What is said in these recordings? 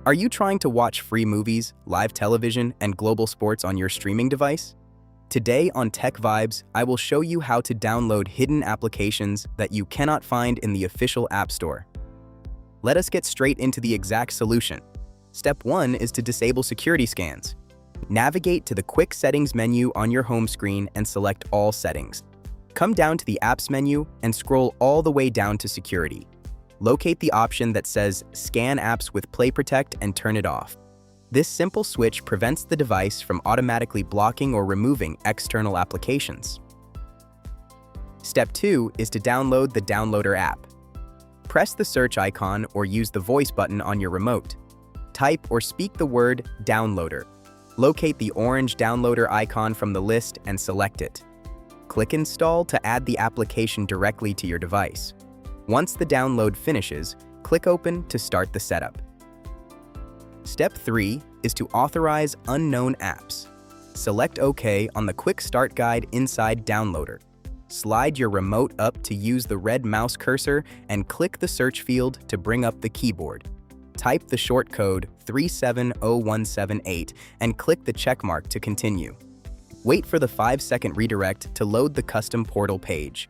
Are you trying to watch free movies, live television, and global sports on your streaming device? Today on TechVibes, I will show you how to download hidden applications that you cannot find in the official App Store. Let us get straight into the exact solution. Step 1 is to disable security scans. Navigate to the Quick Settings menu on your home screen and select All Settings. Come down to the Apps menu and scroll all the way down to Security. Locate the option that says Scan Apps with Play Protect and turn it off. This simple switch prevents the device from automatically blocking or removing external applications. Step 2 is to download the Downloader app. Press the search icon or use the voice button on your remote. Type or speak the word Downloader. Locate the orange Downloader icon from the list and select it. Click Install to add the application directly to your device. Once the download finishes, click Open to start the setup. Step 3 is to authorize unknown apps. Select OK on the Quick Start Guide inside Downloader. Slide your remote up to use the red mouse cursor and click the search field to bring up the keyboard. Type the short code 370178 and click the checkmark to continue. Wait for the 5-second redirect to load the custom portal page.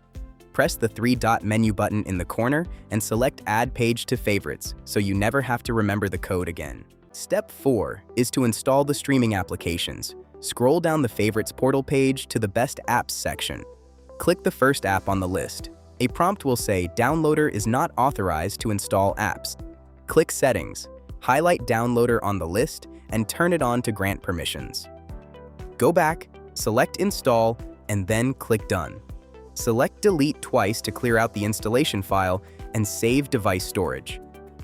Press the 3-dot menu button in the corner and select Add Page to Favorites so you never have to remember the code again. Step 4 is to install the streaming applications. Scroll down the Favorites portal page to the Best Apps section. Click the first app on the list. A prompt will say Downloader is not authorized to install apps. Click Settings, highlight Downloader on the list, and turn it on to grant permissions. Go back, select Install, and then click Done. Select Delete twice to clear out the installation file and save device storage.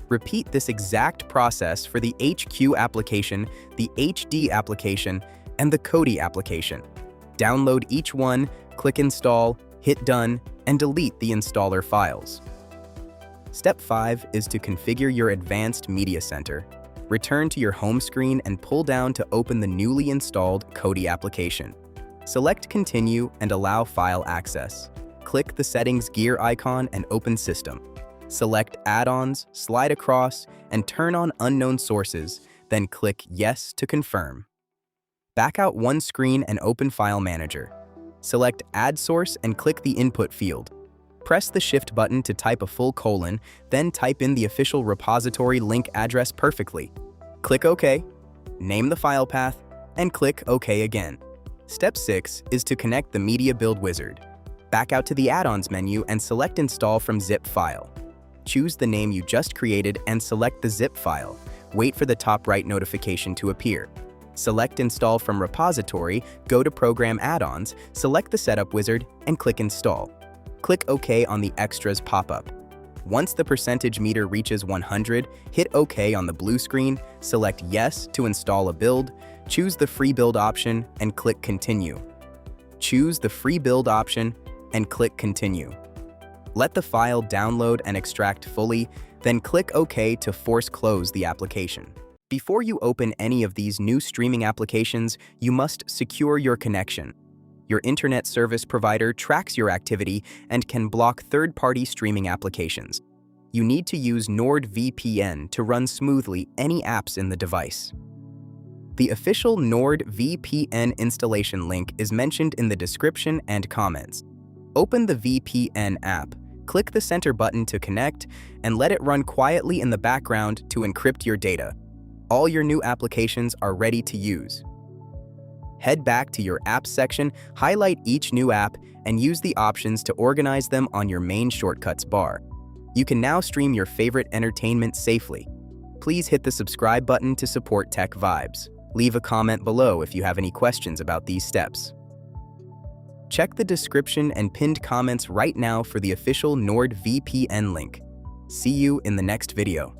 Repeat this exact process for the HQ application, the HD application, and the Kodi application. Download each one, click Install, hit Done, and delete the installer files. Step 5 is to configure your advanced media center. Return to your home screen and pull down to open the newly installed Kodi application. Select Continue and allow file access. Click the Settings gear icon and open System. Select Add-ons, slide across, and turn on unknown sources, then click Yes to confirm. Back out one screen and open File Manager. Select Add Source and click the Input field. Press the Shift button to type a full colon, then type in the official repository link address perfectly. Click OK, name the file path, and click OK again. Step 6 is to connect the Media Build Wizard. Back out to the Add-ons menu and select Install from Zip File. Choose the name you just created and select the zip file. Wait for the top right notification to appear. Select Install from Repository, go to Program Add-ons, select the Setup Wizard, and click Install. Click OK on the Extras pop-up. Once the percentage meter reaches 100, hit OK on the blue screen, select Yes to install a build, choose the Free Build option, and click Continue. Choose the Free Build option and click Continue. Let the file download and extract fully, then click OK to force close the application. Before you open any of these new streaming applications, you must secure your connection. Your internet service provider tracks your activity and can block third-party streaming applications. You need to use NordVPN to run smoothly any apps in the device. The official NordVPN installation link is mentioned in the description and comments. Open the VPN app, click the center button to connect, and let it run quietly in the background to encrypt your data. All your new applications are ready to use. Head back to your Apps section, highlight each new app, and use the options to organize them on your main shortcuts bar. You can now stream your favorite entertainment safely. Please hit the subscribe button to support TechVibes. Leave a comment below if you have any questions about these steps. Check the description and pinned comments right now for the official NordVPN link. See you in the next video.